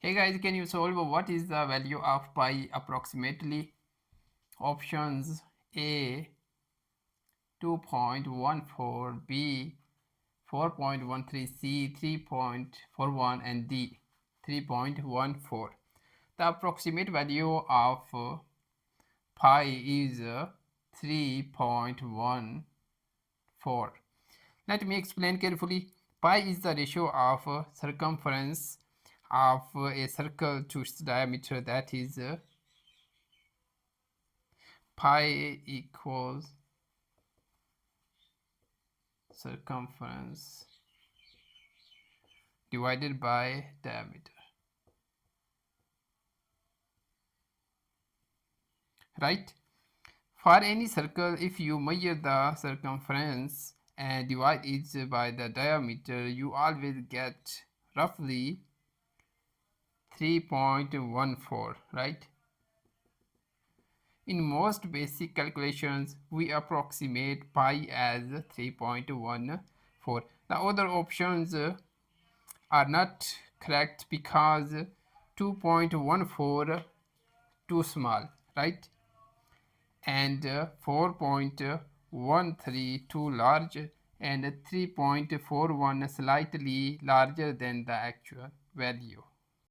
Hey guys, can you solve what is the value of pi approximately? Options: A 2.14, B 4.13, C 3.41, and D 3.14. The approximate value of pi is 3.14. Let me explain carefully. Pi is the ratio of circumference of a circle to its diameter, that is pi equals circumference divided by diameter, right? For any circle, if you measure the circumference and divide it by the diameter, you always get roughly 3.14, right? In most basic calculations, we approximate pi as 3.14. The other options are not correct because 2.14 too small, right? And 4.13 too large, and 3.41 slightly larger than the actual value.